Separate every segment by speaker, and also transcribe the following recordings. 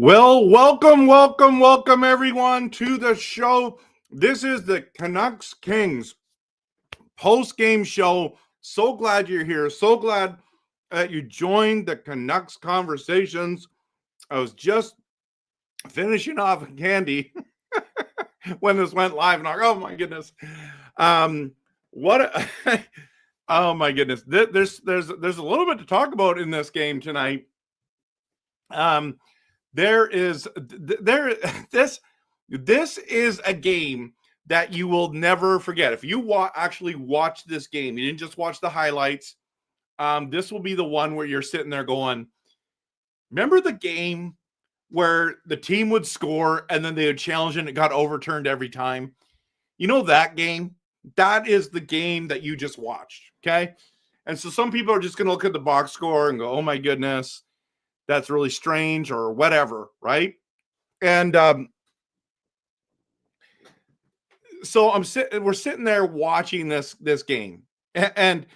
Speaker 1: Well, welcome everyone to the show. This is the Canucks Kings post-game show. So glad you're here. So glad that you joined the Canucks conversations. I was just finishing off a candy when this went live, and I'm like, oh my goodness. Oh my goodness. There's a little bit to talk about in this game tonight. This is a game that you will never forget. If you actually watch this game, you didn't just watch the highlights. This will be the one where you're sitting there going, remember the game where the team would score and then they would challenge and it got overturned every time? You know that game? That is the game that you just watched, okay? And so some people are just going to look at the box score and go, oh my goodness, that's really strange or whatever, right? And so we're sitting there watching this game, and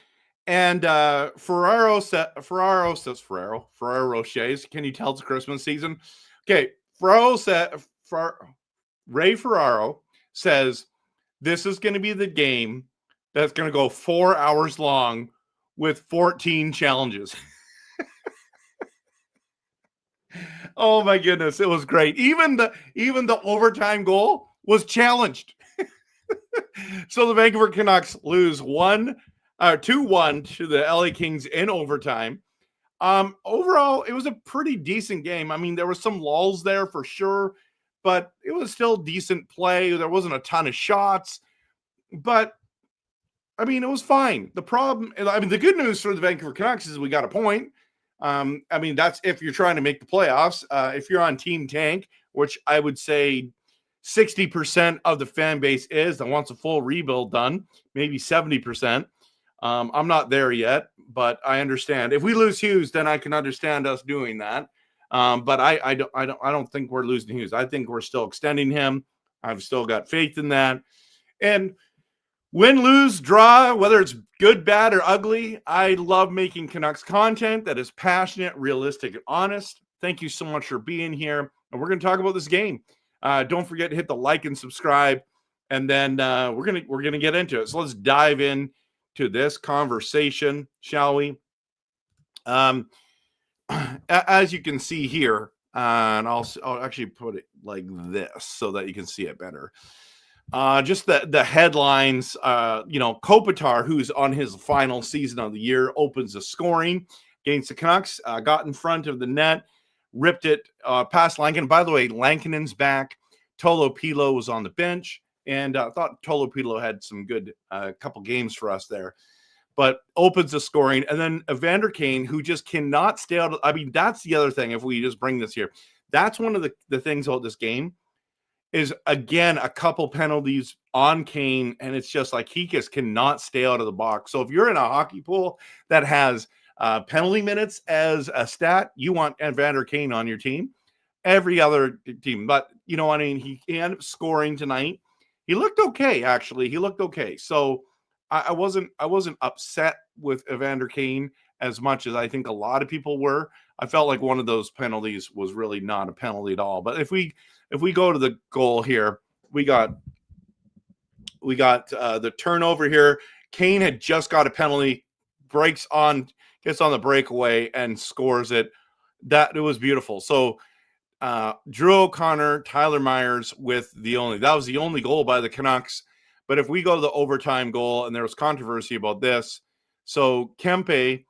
Speaker 1: Ferraro Rochers. Can you tell it's Christmas season? Okay, Ray Ferraro says this is going to be the game that's going to go 4 hours long with 14 challenges. Oh my goodness, it was great. Even the overtime goal was challenged. So the Vancouver Canucks lose 2-1 to the LA Kings in overtime. Overall, it was a pretty decent game. I mean, there were some lulls there for sure, but it was still decent play. There wasn't a ton of shots, but I mean, it was fine. The good news for the Vancouver Canucks is we got a point. That's if you're trying to make the playoffs. If you're on Team Tank, which I would say 60% of the fan base is that wants a full rebuild done, maybe 70%. I'm not there yet, but I understand. If we lose Hughes, then I can understand us doing that. But I don't think we're losing Hughes. I think we're still extending him. I've still got faith in that. And win, lose, draw, whether it's good, bad, or ugly, I love making Canucks content that is passionate, realistic, and honest. Thank you so much for being here. And we're going to talk about this game. Don't forget to hit the like and subscribe. And then we're gonna get into it. So let's dive in to this conversation, shall we? As you can see here, and I'll actually put it like this so that you can see it better. Just the headlines, Kopitar, who's on his final season of the year, opens the scoring against the Canucks, got in front of the net, ripped it past Lankinen. By the way, Lankinen's back. Tolo Pilo was on the bench, and I thought Tolo Pilo had some good couple games for us there. But opens the scoring, and then Evander Kane, who just cannot stay out. I mean, that's the other thing, if we just bring this here. That's one of the things about this game. Is again a couple penalties on Kane, and it's just like he just cannot stay out of the box. So if you're in a hockey pool that has penalty minutes as a stat, you want Evander Kane on your team. Every other team, but you know what I mean. He ended up scoring tonight. He looked okay, actually. He looked okay. So I wasn't upset with Evander Kane as much as I think a lot of people were. I felt like one of those penalties was really not a penalty at all. But if we go to the goal here, we got the turnover here. Kane had just got a penalty, gets on the breakaway and scores it. It was beautiful. So Drew O'Connor, Tyler Myers that was the only goal by the Canucks. But if we go to the overtime goal, and there was controversy about this, so Kempe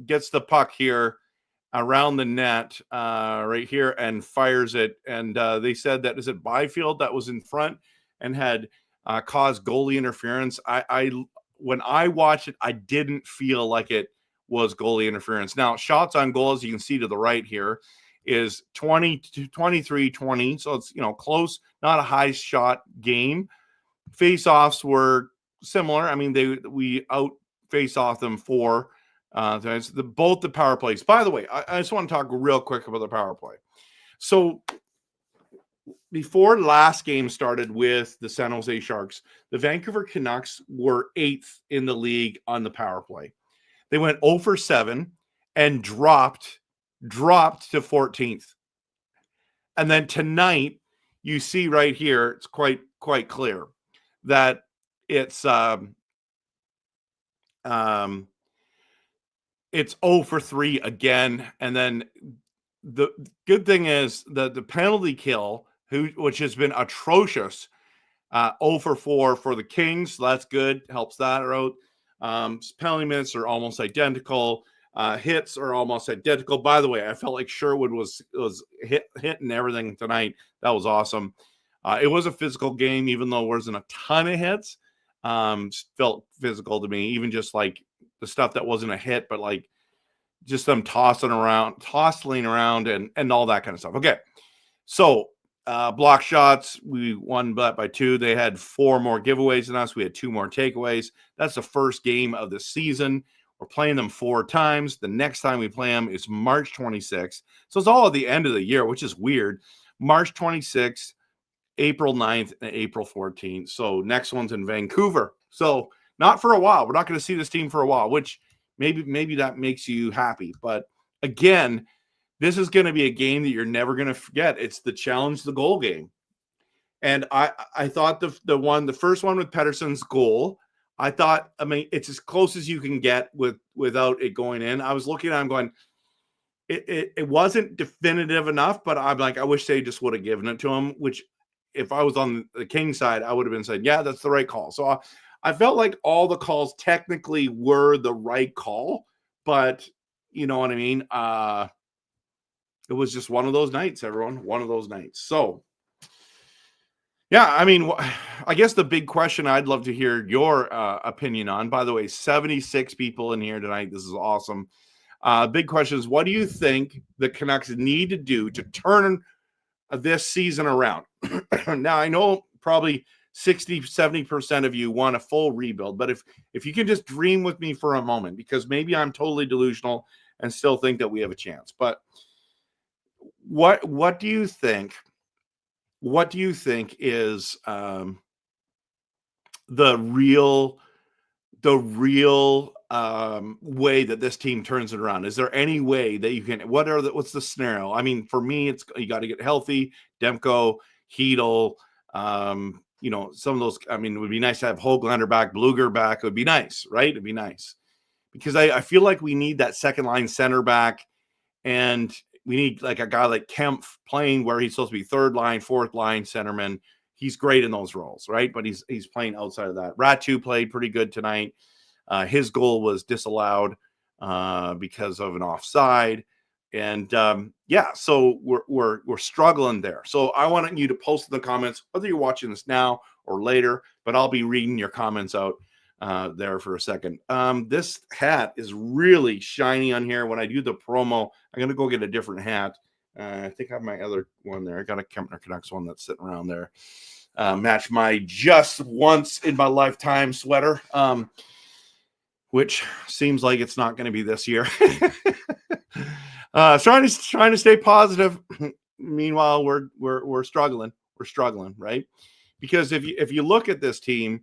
Speaker 1: gets the puck here around the net right here and fires it. And they said that, is it Byfield that was in front and had caused goalie interference? When I watched it, I didn't feel like it was goalie interference. Now, shots on goal, as you can see to the right here, is 23-20. So it's, close, not a high shot game. Face-offs were similar. I mean, we out face-off them 4 both the power plays. By the way, I just want to talk real quick about the power play. So before last game started with the San Jose Sharks, the Vancouver Canucks were 8th in the league on the power play. They went 0 for 7 and dropped dropped to 14th. And then tonight, you see right here, it's quite clear that it's 0 for 3 again. And then the good thing is the penalty kill, which has been atrocious, 0 for 4 for the Kings. So that's good. Helps that out. Penalty minutes are almost identical. Hits are almost identical. By the way, I felt like Sherwood was hitting everything tonight. That was awesome. It was a physical game, even though there wasn't a ton of hits. Felt physical to me, even just like the stuff that wasn't a hit, but like just them tossling around and all that kind of stuff. Okay. So block shots, we won by 2. They had 4 more giveaways than us. We had 2 more takeaways. That's the first game of the season. We're playing them 4 times. The next time we play them is March 26th. So it's all at the end of the year, which is weird. March 26th, April 9th, and April 14th. So next one's in Vancouver. So not for a while. We're not going to see this team for a while, which maybe that makes you happy. But again, this is going to be a game that you're never going to forget. It's the challenge the goal game. And I thought the first one with Pettersson's goal, I thought, I mean, it's as close as you can get without it going in. I was looking at it, I'm going, it wasn't definitive enough, but I'm like, I wish they just would have given it to him, which if I was on the King side, I would have been saying, yeah, that's the right call. So I felt like all the calls technically were the right call, but you know what I mean? It was just one of those nights, everyone, one of those nights. So yeah, I mean, I guess the big question I'd love to hear your opinion on, by the way, 76 people in here tonight. This is awesome. Big question is, what do you think the Canucks need to do to turn this season around? Now, I know probably 60, 70% of you want a full rebuild, but if you can just dream with me for a moment, because maybe I'm totally delusional and still think that we have a chance. But what do you think? What do you think is the real way that this team turns it around? Is there any way that you can? What's the scenario? I mean, for me, it's you got to get healthy. Demko, Hedel, you know, some of those. I mean, it would be nice to have Höglander back, Bluger back. It would be nice, right? It'd be nice because I feel like we need that second line center back, and we need like a guy like Kempf playing where he's supposed to be third line, fourth line centerman. He's great in those roles, right? But he's playing outside of that. Ratu played pretty good tonight. His goal was disallowed because of an offside, and yeah, so we're struggling there. So I want you to post in the comments whether you're watching this now or later, but I'll be reading your comments out there for a second. This hat is really shiny on here. When I do the promo, I'm gonna go get a different hat. I think I have my other one there. I got a Kempner Canucks one that's sitting around there. Match my just once in my lifetime sweater, which seems like it's not going to be this year. Trying to stay positive. Meanwhile, we're struggling. We're struggling, right? Because if you look at this team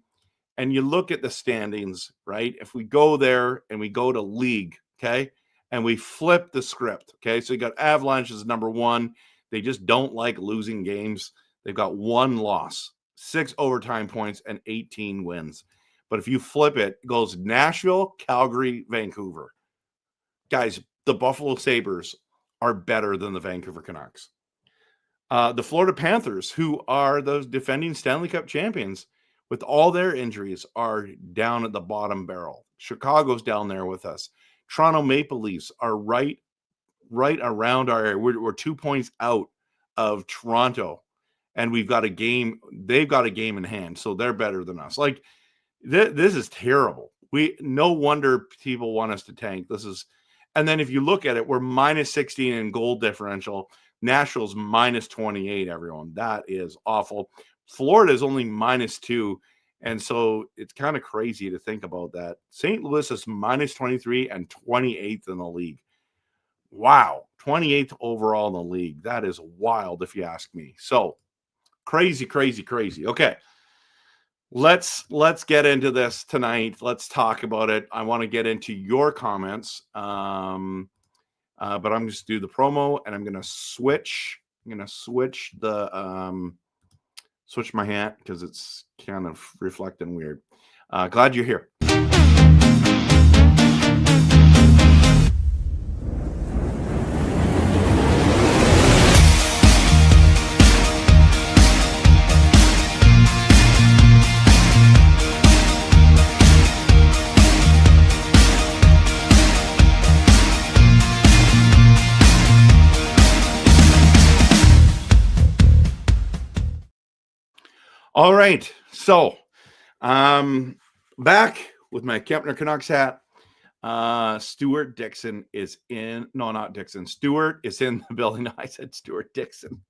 Speaker 1: and you look at the standings, right? If we go there and we go to league, okay, and we flip the script, okay, so you got Avalanche as number 1. They just don't like losing games. They've got 1 loss, 6 overtime points, and 18 wins. But if you flip it, it goes Nashville, Calgary, Vancouver. Guys, the Buffalo Sabres are better than the Vancouver Canucks. The Florida Panthers, who are those defending Stanley Cup champions, with all their injuries, are down at the bottom barrel. Chicago's down there with us. Toronto Maple Leafs are right around our area. We're 2 points out of Toronto, and we've got a game. They've got a game in hand, so they're better than us. Like this is terrible. No wonder people want us to tank. And then if you look at it, we're minus 16 in goal differential. Nashville's minus 28. Everyone, that is awful. Florida is only minus 2. And so it's kind of crazy to think about that. St. Louis is minus 23 and 28th in the league. Wow. 28th overall in the league. That is wild if you ask me. So crazy. Okay. Let's get into this tonight. Let's talk about it. I want to get into your comments. But I'm just do the promo, and I'm gonna switch. I'm gonna switch the switch my hat because it's kind of reflecting weird. Glad you're here. All right, so back with my Kempner Canucks hat. Stuart Dixon is in. No, not Dixon. Stuart is in the building. I said Stuart Dixon.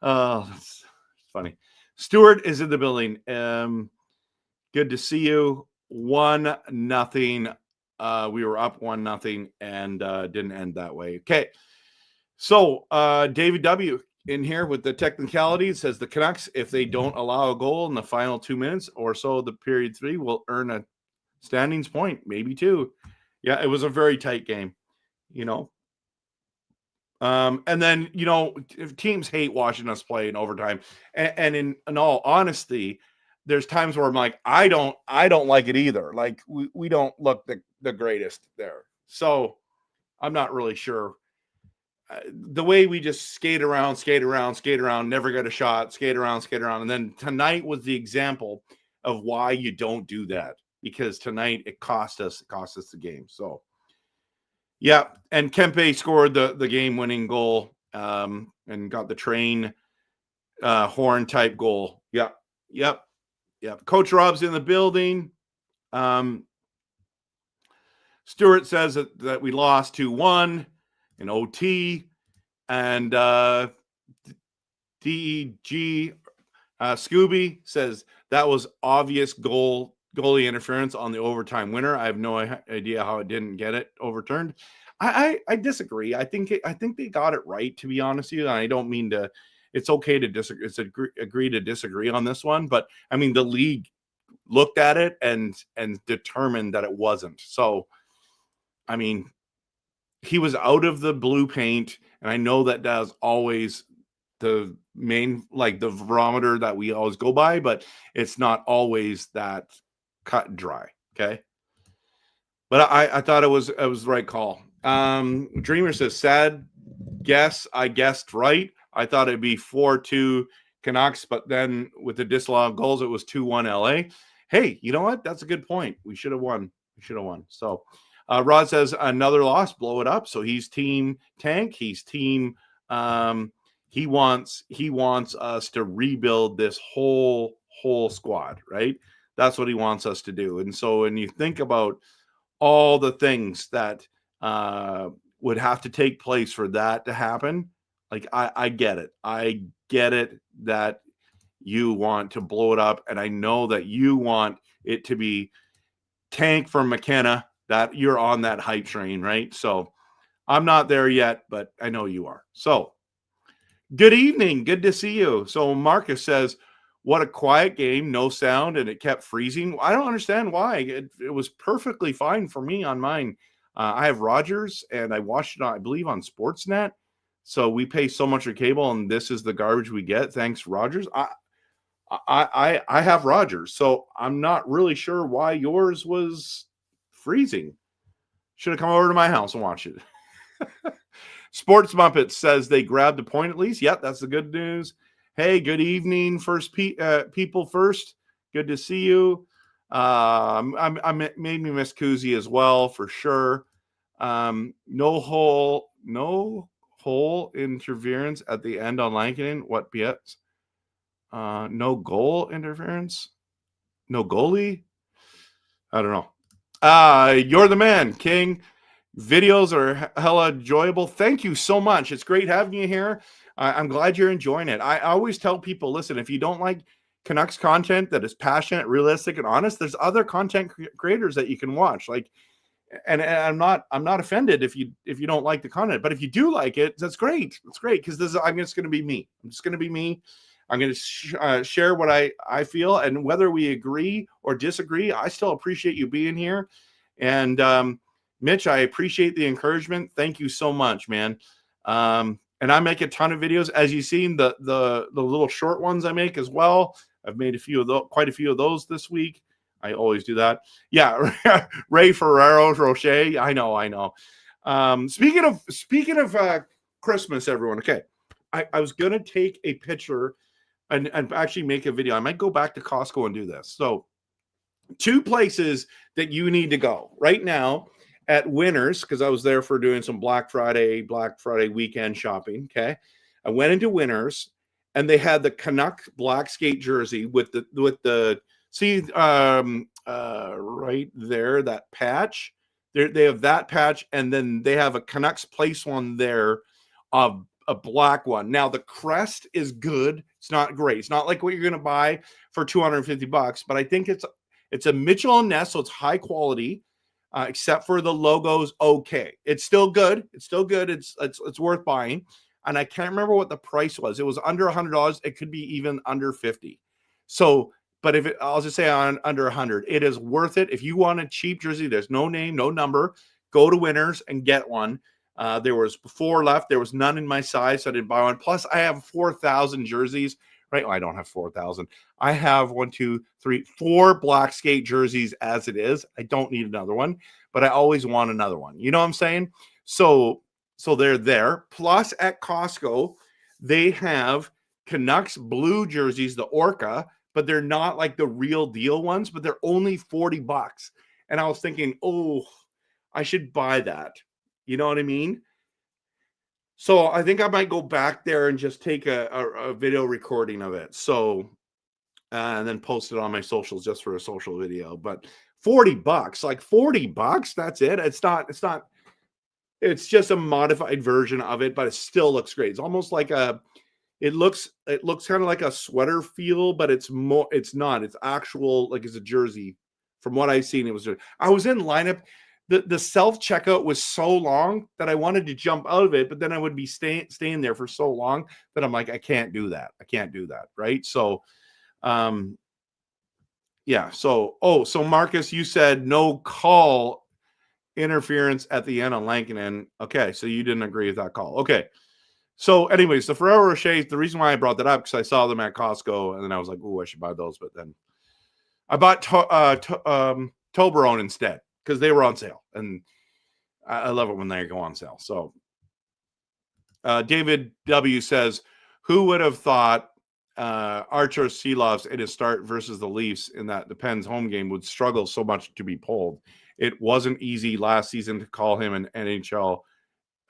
Speaker 1: Oh, that's funny. Stuart is in the building. Good to see you. 1-0. We were up 1-0 and didn't end that way. Okay. So David W. in here with the technicality says the Canucks, if they don't allow a goal in the final 2 minutes or so of the period 3, will earn a standings point, maybe 2. Yeah, it was a very tight game, you know. And then, you know, teams hate watching us play in overtime. And in all honesty, there's times where I'm like, I don't like it either. Like we don't look the greatest there. So I'm not really sure. The way we just skate around, never get a shot, skate around. And then tonight was the example of why you don't do that, because tonight it cost us the game. So, yeah. And Kempe scored the game-winning goal and got the train horn type goal. Yep. Coach Rob's in the building. Stuart says that we lost 2-1. in OT, and DEG Scooby says that was obvious goalie interference on the overtime winner. I have no idea how it didn't get it overturned. I disagree. I think they got it right, to be honest with you. And I don't mean to. It's okay to disagree. It's agree to disagree on this one, but I mean the league looked at it and determined that it wasn't. So, I mean, he was out of the blue paint, and I know that is always the main, like the barometer that we always go by, but it's not always that cut and dry. Okay. But I thought it was the right call. Dreamer says, sad guess. I guessed right. I thought it'd be 4-2 Canucks, but then with the disallowed goals, it was 2-1 LA. Hey, you know what? That's a good point. We should have won. So Rod says another loss, blow it up. So he's team tank. He's team. He wants us to rebuild this whole squad, right? That's what he wants us to do. And so when you think about all the things that would have to take place for that to happen, like I get it. I get it that you want to blow it up, and I know that you want it to be tank for McKenna, that you're on that hype train, right? So I'm not there yet, but I know you are. So good evening. Good to see you. So Marcus says, what a quiet game, no sound, and it kept freezing. I don't understand why. It was perfectly fine for me on mine. I have Rogers, and I watched it, I believe, on Sportsnet. So we pay so much for cable, and this is the garbage we get. Thanks, Rogers. I have Rogers, so I'm not really sure why yours was freezing. Should have come over to my house and watched it. Sports Muppet says they grabbed a point at least. Yep, that's the good news. Hey, good evening, first people first. Good to see you. I made me miss Kuzi as well for sure. No hole interference at the end on Lankinen. What BS? No goal interference. No goalie. I don't know. You're the man, King. Videos are hella enjoyable. Thank you so much. It's great having you here. I'm glad you're enjoying it. I always tell people, listen, if you don't like Canucks content that is passionate, realistic, and honest, there's other content creators that you can watch. Like, and I'm not offended if you don't like the content, but if you do like it, that's great. It's great because I'm just going to be me. I'm just going to be me. I'm going to share what I feel, and whether we agree or disagree, I still appreciate you being here. And Mitch, I appreciate the encouragement. Thank you so much, man. And I make a ton of videos, as you've seen, the little short ones I make as well. I've made quite a few of those this week. I always do that. Yeah, Ray Ferrero Rocher. I know. Speaking of Christmas, everyone. Okay, I was gonna take a picture and actually make a video. I might go back to Costco and do this. So, 2 places that you need to go right now at Winners, because I was there for doing some Black Friday weekend shopping. Okay, I went into Winners and they had the Canuck black skate jersey with the see right there, that patch. They have that patch, and then they have a Canucks place one there, a black one. Now the crest is good. It's not great. It's not like what you're going to buy for $250, but I think it's a Mitchell and Ness, so it's high quality, except for the logo's okay. It's still good. It's worth buying. And I can't remember what the price was. It was under $100. It could be even under 50. So, but I'll just say under 100, it is worth it. If you want a cheap jersey, there's no name, no number, go to Winners and get one. There was 4 left. There was none in my size, so I didn't buy one. Plus, I have 4,000 jerseys. Right? Well, I don't have 4,000. I have 4 black skate jerseys as it is. I don't need another one, but I always want another one. You know what I'm saying? So they're there. Plus, at Costco, they have Canucks blue jerseys, the Orca, but they're not like the real deal ones, but they're only $40. And I was thinking, oh, I should buy that. You know what I mean? So I think I might go back there and just take a video recording of it. So, and then post it on my socials just for a social video. But $40, like $40, that's it. It's just a modified version of it, but it still looks great. It's almost like it looks kind of like a sweater feel, but it's not. It's actual, like it's a jersey. From what I've seen, I was in lineup. The self-checkout was so long that I wanted to jump out of it, but then I would be staying there for so long that I'm like, I can't do that. Right? So, yeah. So Marcus, you said no call interference at the end on Lankinen. Okay, so you didn't agree with that call. Okay. So anyways, the Ferrero Rocher, the reason why I brought that up, because I saw them at Costco, and then I was like, oh, I should buy those. But then I bought Toblerone instead, because they were on sale, and I love it when they go on sale. So David W. says, who would have thought Archer Seeloffs in his start versus the Leafs in that Depends home game would struggle so much to be pulled? It wasn't easy last season to call him an NHL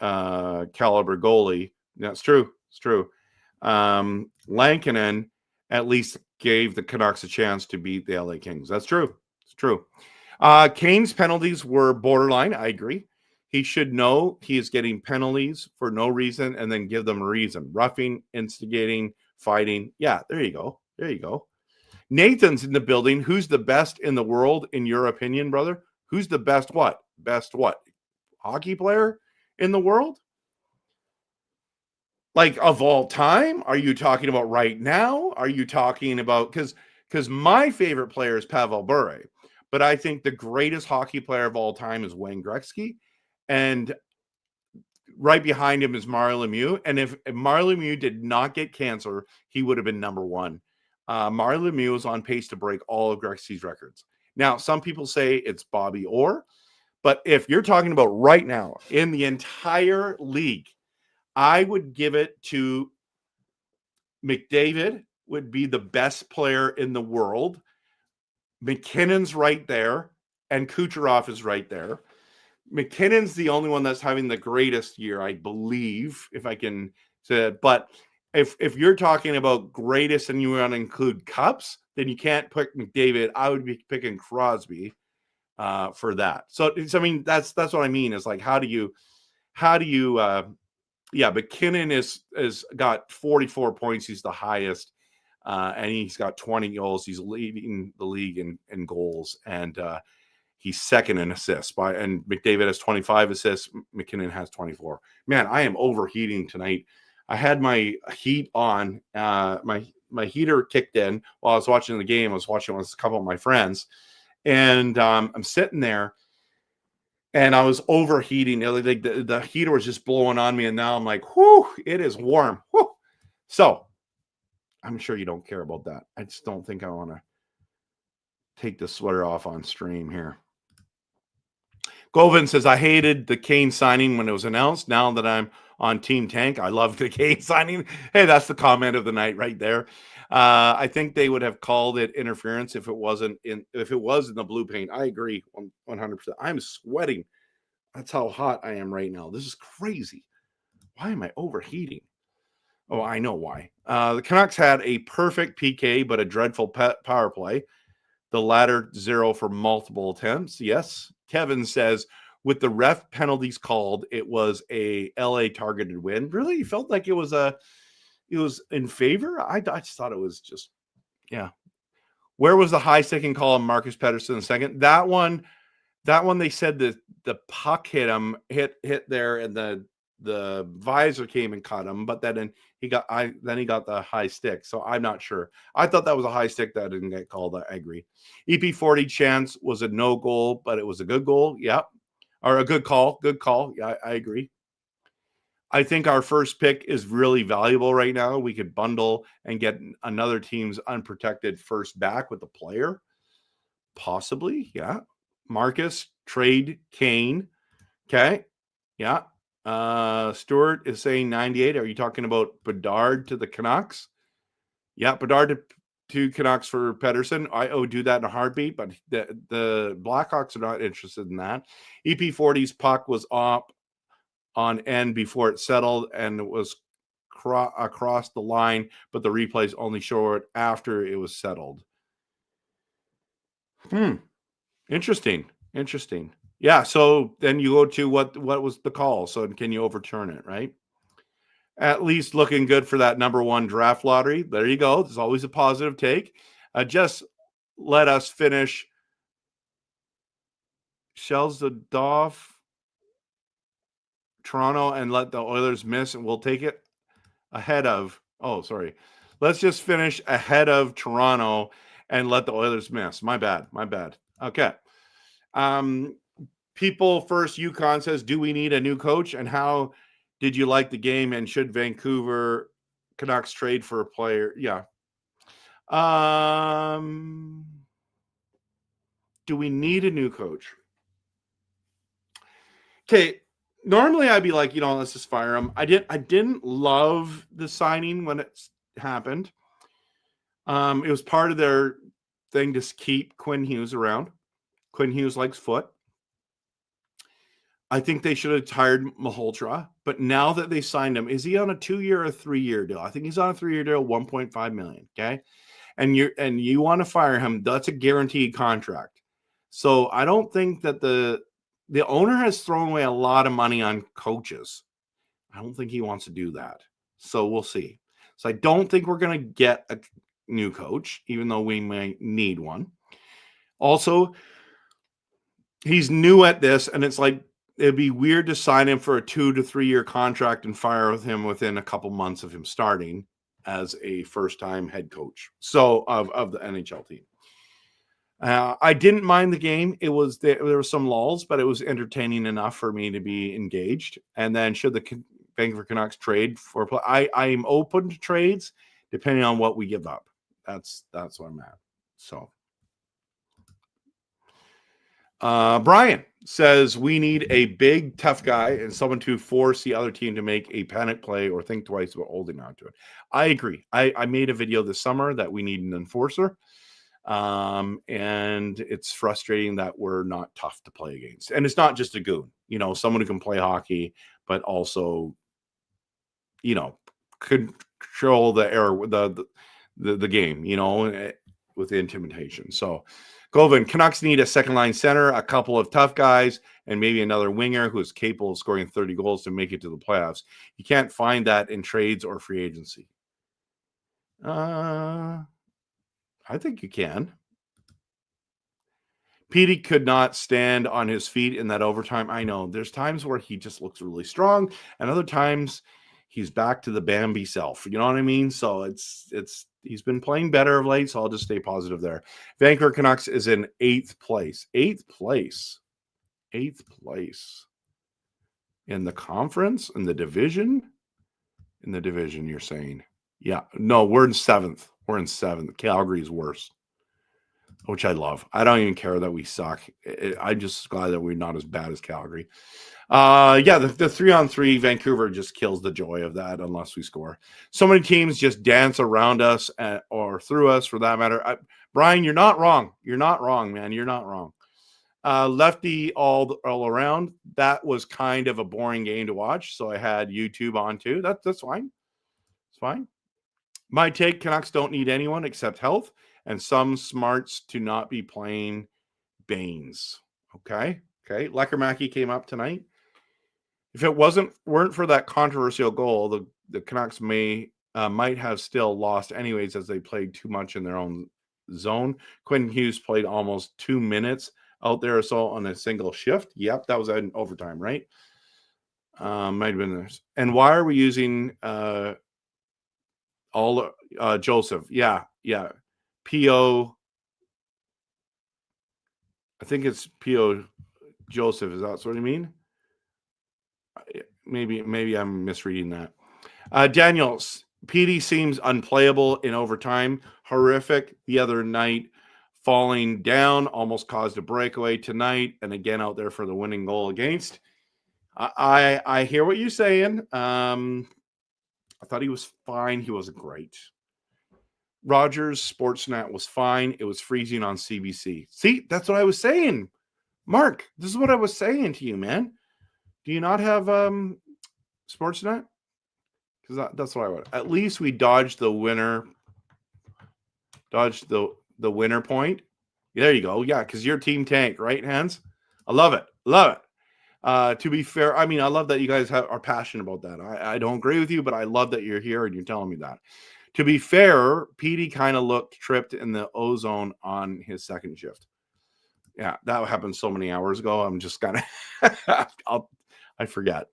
Speaker 1: caliber goalie. That's true. It's true. Lankinen at least gave the Canucks a chance to beat the LA Kings. That's true. It's true. Kane's penalties were borderline. I agree. He should know he is getting penalties for no reason and then give them a reason. Roughing, instigating, fighting. Yeah, there you go. Nathan's in the building. Who's the best in the world, in your opinion, brother? Who's the best what? Best what? Hockey player in the world? Like of all time? Are you talking about right now? Are you talking about because my favorite player is Pavel Bure, but I think the greatest hockey player of all time is Wayne Gretzky, and right behind him is Mario Lemieux. And if Mario Lemieux did not get cancer, he would have been number one. Mario Lemieux is on pace to break all of Gretzky's records. Now, some people say it's Bobby Orr, but if you're talking about right now in the entire league, I would give it to McDavid. Would be the best player in the world. McKinnon's right there, and Kucherov is right there. McKinnon's the only one that's having the greatest year, I believe, if I can say it. But if you're talking about greatest and you want to include cups, then you can't pick McDavid. I would be picking Crosby for that. So I mean, that's what I mean. Is like, how do you McKinnon is got 44 points. He's the highest, and he's got 20 goals. He's leading the league in goals, and he's second in assists. And McDavid has 25 assists. McKinnon has 24. Man, I am overheating tonight. I had my heat on. My heater kicked in while I was watching the game. I was watching with a couple of my friends, and I'm sitting there. and I was overheating. Like the heater was just blowing on me, and now I'm like, whew, it is warm. Whew. So I'm sure you don't care about that. I just don't think I want to take the sweater off on stream here. Govin says, I hated the Kane signing when it was announced. Now that I'm on Team Tank, I love the Kane signing. Hey, that's the comment of the night right there. I think they would have called it interference if it was in the blue paint. I agree 100%. I'm sweating. That's how hot I am right now. This is crazy. Why am I overheating? Oh, I know why. The Canucks had a perfect PK, but a dreadful power play. The latter 0 for multiple attempts. Yes. Kevin says, with the ref penalties called, it was a LA targeted win. Really? You felt like it was in favor? I just thought it was just, yeah. Where was the high sticking call on Marcus Pettersson in second? That one they said that the puck hit him, hit there, and the visor came and caught him, but then he got the high stick. So I'm not sure. I thought that was a high stick that didn't get called. I agree. EP40 chance was a no goal, but it was a good goal. Yeah. Or a good call. Good call. Yeah, I agree. I think our first pick is really valuable right now. We could bundle and get another team's unprotected first back with the player. Possibly. Yeah. Marcus, trade Kane. Okay. Yeah. Stuart is saying 98. Are you talking about Bedard to the Canucks? Yeah, Bedard to Canucks for Pettersson. I would do that in a heartbeat, but the Blackhawks are not interested in that. EP40's puck was up on end before it settled and it was across the line, but the replays only show it after it was settled. Interesting. Yeah, so then you go to what was the call? So can you overturn it, right? At least looking good for that number 1 draft lottery. There you go. There's always a positive take. Just let us finish. Shells the Doff, Toronto, and let the Oilers miss, and we'll take it ahead of. Oh, sorry. Let's just finish ahead of Toronto and let the Oilers miss. My bad. Okay. People first, Yukon says, do we need a new coach? And how did you like the game? And should Vancouver Canucks trade for a player? Yeah. Do we need a new coach? Okay. Normally I'd be like, let's just fire him. I didn't love the signing when it happened. It was part of their thing to keep Quinn Hughes around. Quinn Hughes likes foot. I think they should have hired Malhotra, but now that they signed him, is he on a 2-year or 3-year deal? I think he's on a 3-year deal, $1.5 million. Okay. And you want to fire him. That's a guaranteed contract. So I don't think that the owner has thrown away a lot of money on coaches. I don't think he wants to do that. So we'll see. So I don't think we're going to get a new coach, even though we may need one. Also, he's new at this, and it's like, it'd be weird to sign him for a 2 to 3 year contract and fire with him within a couple months of him starting as a first-time head coach. So of the NHL team. I didn't mind the game. It was there were some lulls, but it was entertaining enough for me to be engaged. And then should the Vancouver Canucks trade for I'm open to trades depending on what we give up. That's where I'm at. So Brian says we need a big, tough guy and someone to force the other team to make a panic play or think twice about holding on to it. I agree. I made a video this summer that we need an enforcer. And it's frustrating that we're not tough to play against. And it's not just a goon, someone who can play hockey, but also, control the air, the game, with the intimidation. So Govin, Canucks need a second line center, a couple of tough guys, and maybe another winger who is capable of scoring 30 goals to make it to the playoffs. You can't find that in trades or free agency. I think you can. Petey could not stand on his feet in that overtime. I know there's times where he just looks really strong, and other times he's back to the Bambi self. You know what I mean? So he's been playing better of late, so I'll just stay positive there. Vancouver Canucks is in 8th place. 8th place. 8th place in the conference, in the division. In the division, you're saying? Yeah. No, we're in 7th. We're in 7th. Calgary's worse, which I love. I don't even care that we suck. I'm just glad that we're not as bad as Calgary. Yeah, the 3-on-3 Vancouver just kills the joy of that unless we score. So many teams just dance around us or through us, for that matter. Brian, you're not wrong. You're not wrong, man. You're not wrong. Lefty all around. That was kind of a boring game to watch, so I had YouTube on too. That's fine. It's fine. My take: Canucks don't need anyone except health and some smarts to not be playing Baines. Okay. Lecker came up tonight. If it weren't for that controversial goal, the Canucks might have still lost anyways, as they played too much in their own zone. Quentin Hughes played almost 2 minutes out there or so on a single shift. Yep, that was in overtime, right? Might have been this. And why are we using Joseph? Yeah. P.O. I think it's P.O. Joseph. Is that what you mean? Maybe I'm misreading that. Daniels, PD seems unplayable in overtime. Horrific the other night. Falling down, almost caused a breakaway tonight, and again out there for the winning goal against. I hear what you're saying. I thought he was fine. He wasn't great. Rogers Sportsnet was fine. It was freezing on CBC. See, that's what I was saying. Mark, this is what I was saying to you, man. Do you not have Sportsnet? Because that's what I want. At least we dodged the winner. Dodged the winner point. There you go. Yeah, because your team tanked, right, Hans? I love it. To be fair, I mean, I love that you guys are passionate about that. I don't agree with you, but I love that you're here and you're telling me that. To be fair, Petey kind of looked tripped in the ozone on his second shift. Yeah, that happened so many hours ago. I'm just kind of, I forget.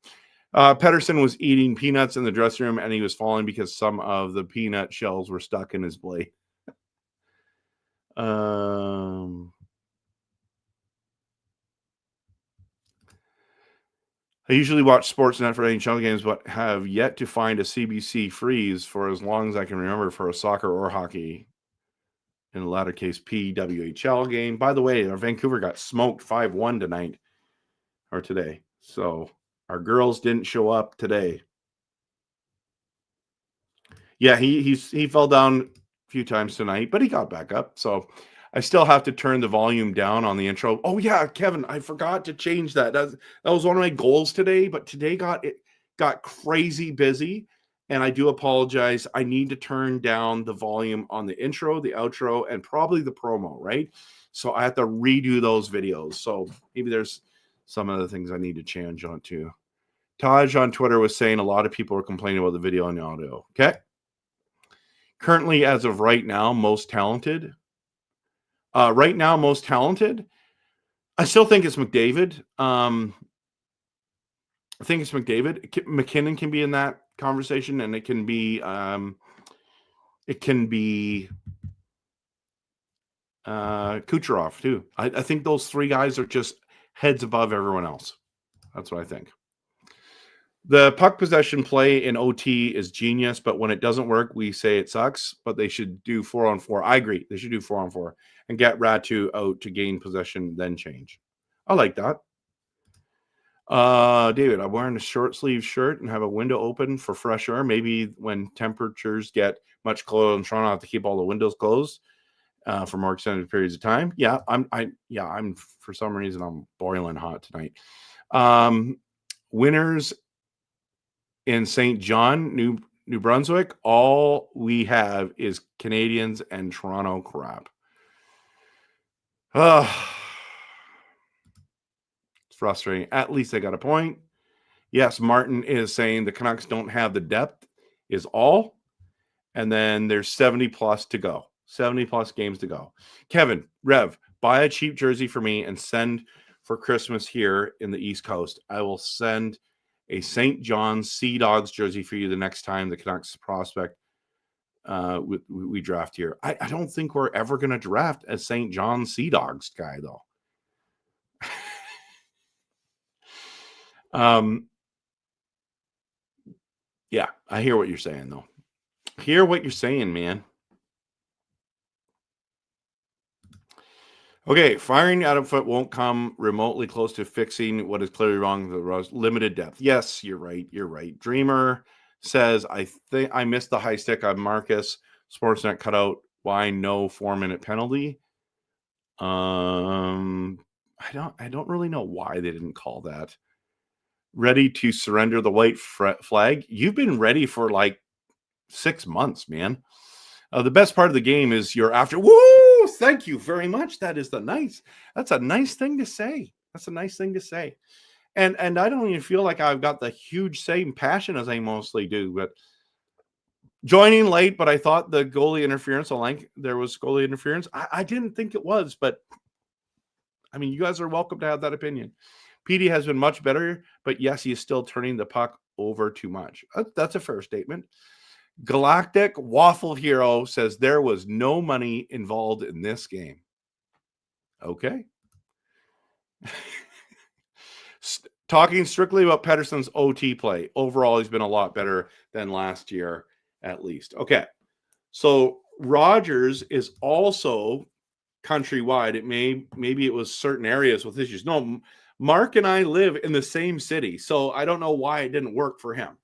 Speaker 1: Pedersen was eating peanuts in the dressing room and he was falling because some of the peanut shells were stuck in his blade. I usually watch Sportsnet for NHL games, but have yet to find a CBC freeze for as long as I can remember for a soccer or hockey. In the latter case, PWHL game. By the way, our Vancouver got smoked 5-1 tonight or today. So our girls didn't show up today. Yeah, he fell down a few times tonight, but he got back up. So I still have to turn the volume down on the intro. Oh yeah, Kevin, I forgot to change that. That was one of my goals today, but today got crazy busy, and I do apologize. I need to turn down the volume on the intro, the outro, and probably the promo, right? So I have to redo those videos. So maybe there's some other things I need to change on too. Taj on Twitter was saying a lot of people are complaining about the video and the audio. Okay. Currently, as of right now, most talented. I still think it's McDavid. I think it's McDavid. McKinnon can be in that conversation, and it can be Kucherov too. I think those three guys are just heads above everyone else. That's what I think. The puck possession play in OT is genius, but when it doesn't work, we say it sucks, but they should do 4-on-4. I agree. They should do 4-on-4 and get Ratu out to gain possession, then change. I like that. David, I'm wearing a short sleeve shirt and have a window open for fresh air. Maybe when temperatures get much colder in Toronto, I have to keep all the windows closed for more extended periods of time. Yeah, I'm for some reason I'm boiling hot tonight. Winners in St. John, New Brunswick, all we have is Canadiens and Toronto crap. It's frustrating. At least they got a point. Yes, Martin is saying the Canucks don't have the depth is all. And then there's 70 plus to go. 70 plus games to go. Kevin, Rev, buy a cheap jersey for me and send for Christmas here in the East Coast. I will send a St. John's Sea Dogs jersey for you the next time the Canucks prospect we draft here. I don't think we're ever going to draft a St. John's Sea Dogs guy, though. Yeah, I hear what you're saying, though. Hear what you're saying, man. Okay, firing Adam Foote won't come remotely close to fixing what is clearly wrong with the limited depth. Yes, you're right. You're right. Dreamer says, I think I missed the high stick on Marcus. Sportsnet cut out why no 4-minute penalty. I don't really know why they didn't call that. Ready to surrender the white flag. You've been ready for like 6 months, man. The best part of the game is you're after. Woo! Thank you very much. That's a nice thing to say. That's a nice thing to say. And I don't even feel like I've got the huge same passion as I mostly do. But joining late, but I thought the goalie interference, there was goalie interference. I didn't think it was, but I mean, you guys are welcome to have that opinion. PD has been much better, but yes, he is still turning the puck over too much. That's a fair statement. Galactic Waffle Hero says there was no money involved in this game. Okay. Talking strictly about Pettersson's OT play. Overall, he's been a lot better than last year, at least. Okay. So Rogers is also countrywide. Maybe it was certain areas with issues. No, Mark and I live in the same city, so I don't know why it didn't work for him.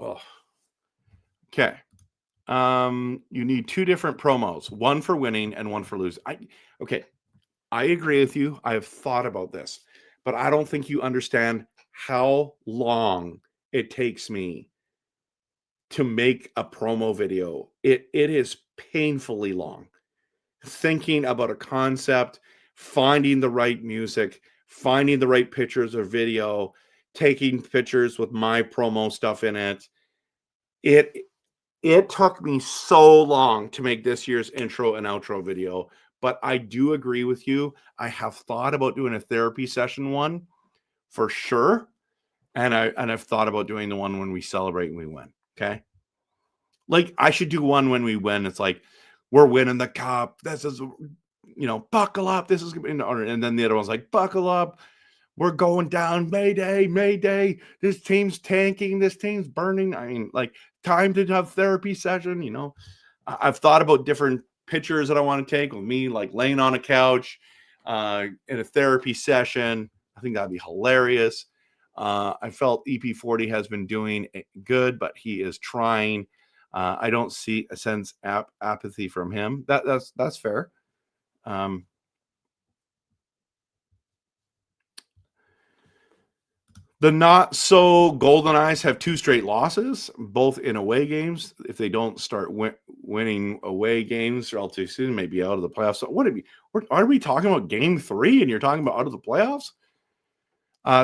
Speaker 1: Oh. Okay. You need two different promos, one for winning and one for losing. I agree with you. I have thought about this, but I don't think you understand how long it takes me to make a promo video. It is painfully long. Thinking about a concept, finding the right music, finding the right pictures or video, taking pictures with my promo stuff in it. It took me so long to make this year's intro and outro video, but I do agree with you. I have thought about doing a therapy session one for sure, and I've thought about doing the one when we celebrate and we win. Okay, like I should do one when we win. It's like we're winning the cup. This is, buckle up. This is gonna be, and then the other one's like, buckle up. We're going down. Mayday, Mayday. This team's tanking. This team's burning. I mean, like, time to have therapy session. I've thought about different pictures that I want to take with me, like laying on a couch in a therapy session. I think that'd be hilarious. I felt EP40 has been doing good, but he is trying. I don't see a sense apathy from him. That's fair. The not so Golden Eyes have 2 straight losses, both in away games. If they don't start winning away games relatively soon, maybe out of the playoffs. So are we talking about game 3 and you're talking about out of the playoffs?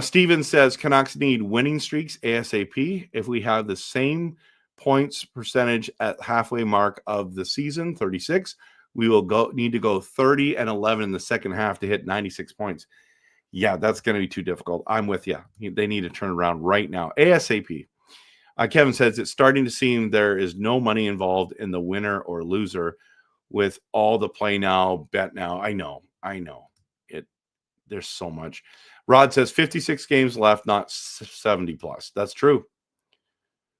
Speaker 1: Steven says Canucks need winning streaks ASAP. If we have the same points percentage at halfway mark of the season, 36, we will need to go 30-11 in the second half to hit 96 points. Yeah, that's going to be too difficult. I'm with you. They need to turn around right now, ASAP. Kevin says it's starting to seem there is no money involved in the winner or loser with all the play now, bet now. I know. There's so much. Rod says 56 games left, not 70 plus. That's true.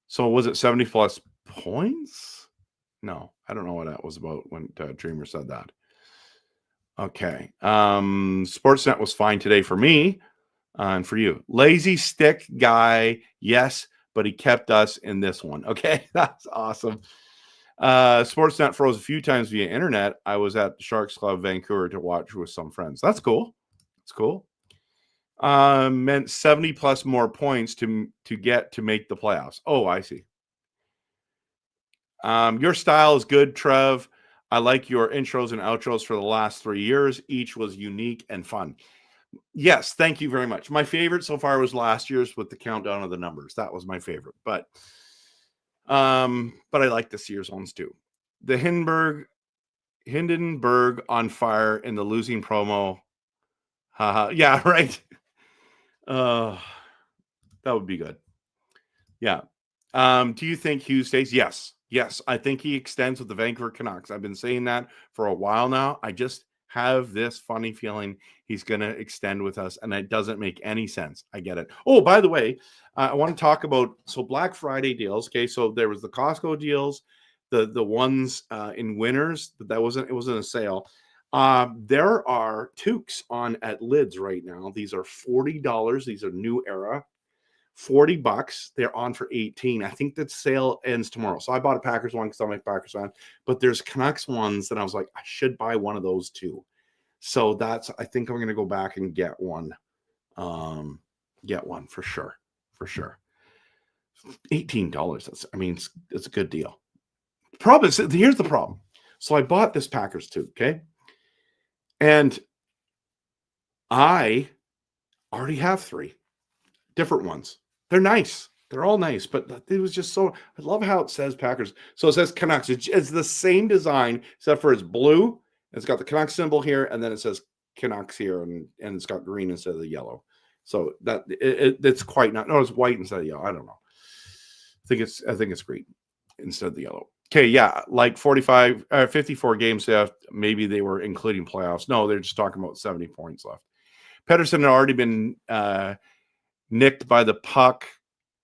Speaker 1: So was it 70 plus points? No, I don't know what that was about when Dreamer said that. Okay. Sportsnet was fine today for me and for you. Lazy stick guy, yes, but he kept us in this one. Okay, that's awesome. Sportsnet froze a few times via internet. I was at the Sharks Club Vancouver to watch with some friends. That's cool. It's cool. Meant 70 plus more points to get to make the playoffs. Oh, I see. Your style is good, Trev. I like your intros and outros for the last 3 years. Each was unique and fun. Yes, thank you very much. My favorite so far was last year's with the countdown of the numbers. That was my favorite. But I like this year's ones too. The Hindenburg on fire in the losing promo. Yeah, right. That would be good. Yeah. Do you think Hughes stays? Yes. I think he extends with the Vancouver Canucks. I've been saying that for a while now. I just have this funny feeling he's going to extend with us, and it doesn't make any sense. I get it. Oh, by the way, I want to talk about Black Friday deals. Okay, so there was the Costco deals, the ones in Winners it wasn't a sale. There are toques on at Lids right now. These are $40. These are New Era. $40. They're on for 18. I think that sale ends tomorrow. So I bought a Packers one because I'm a Packers fan, but there's Canucks ones that I was like, I should buy one of those too. So I think I'm going to go back and get one. Get one for sure. For sure. $18. It's a good deal. Here's the problem. So I bought this Packers too. Okay. And I already have 3 different ones. They're nice. They're all nice, but it was just I love how it says Packers. So it says Canucks. It's the same design, except for it's blue. It's got the Canucks symbol here, and then it says Canucks here, and it's got green instead of the yellow. So that it's quite not. No, it's white instead of yellow. I don't know. I think it's green instead of the yellow. Okay, yeah, like 54 games left. Maybe they were including playoffs. No, they're just talking about 70 points left. Pettersson had already been nicked by the puck.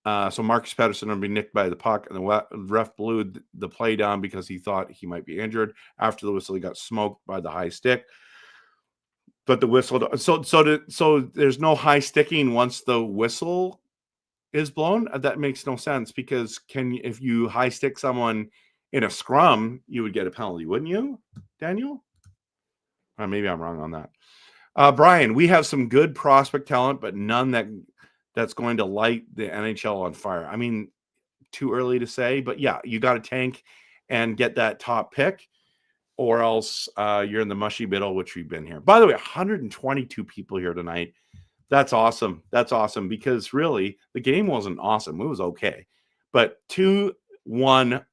Speaker 1: So Marcus Pettersson will be nicked by the puck, and the ref blew the play down because he thought he might be injured. After the whistle, he got smoked by the high stick. But the whistle, so there's no high sticking once the whistle is blown. That makes no sense because if you high stick someone in a scrum, you would get a penalty, wouldn't you, Daniel? Maybe I'm wrong on that. Brian, we have some good prospect talent, but none that's going to light the NHL on fire. Too early to say, but yeah, you got to tank and get that top pick, or else you're in the mushy middle, which we've been here. By the way, 122 people here tonight. That's awesome. That's awesome because really the game wasn't awesome. It was okay, but 2-1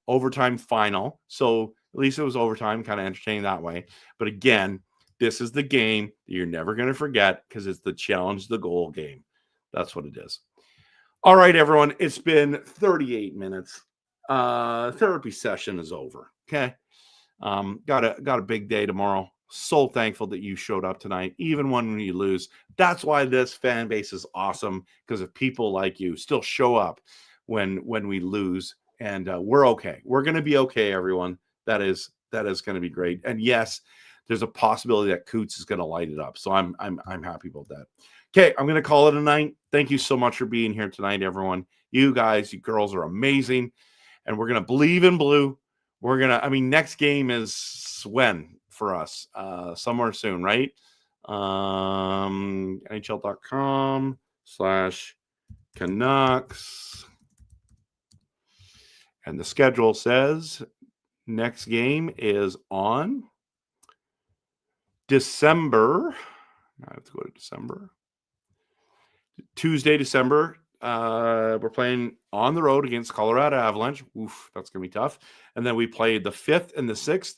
Speaker 1: overtime final. So at least it was overtime, kind of entertaining that way. But again, this is the game that you're never going to forget because it's the challenge the goal game. That's what it is. All right, everyone. It's been 38 minutes. Therapy session is over. Okay. Got a big day tomorrow. So thankful that you showed up tonight, even when you lose. That's why this fan base is awesome, because of people like you still show up when we lose, and we're okay. We're going to be okay, everyone. That is going to be great. And yes, there's a possibility that Coots is going to light it up. So I'm happy about that. Okay, I'm going to call it a night. Thank you so much for being here tonight, everyone. You guys, you girls are amazing, and we're going to believe in blue. We're going to, next game is when for us? Somewhere soon, right? NHL.com/Canucks. And the schedule says next game is on December. I have to go to December. Tuesday, December. We're playing on the road against Colorado Avalanche. Oof, that's going to be tough. And then we play the 5th and the 6th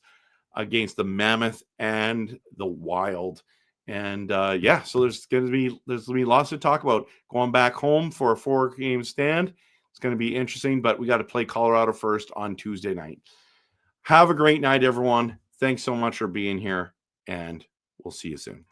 Speaker 1: against the Mammoth and the Wild. And so there's going to be lots to talk about. Going back home for a 4-game stand. It's going to be interesting, but we got to play Colorado first on Tuesday night. Have a great night, everyone. Thanks so much for being here, and we'll see you soon.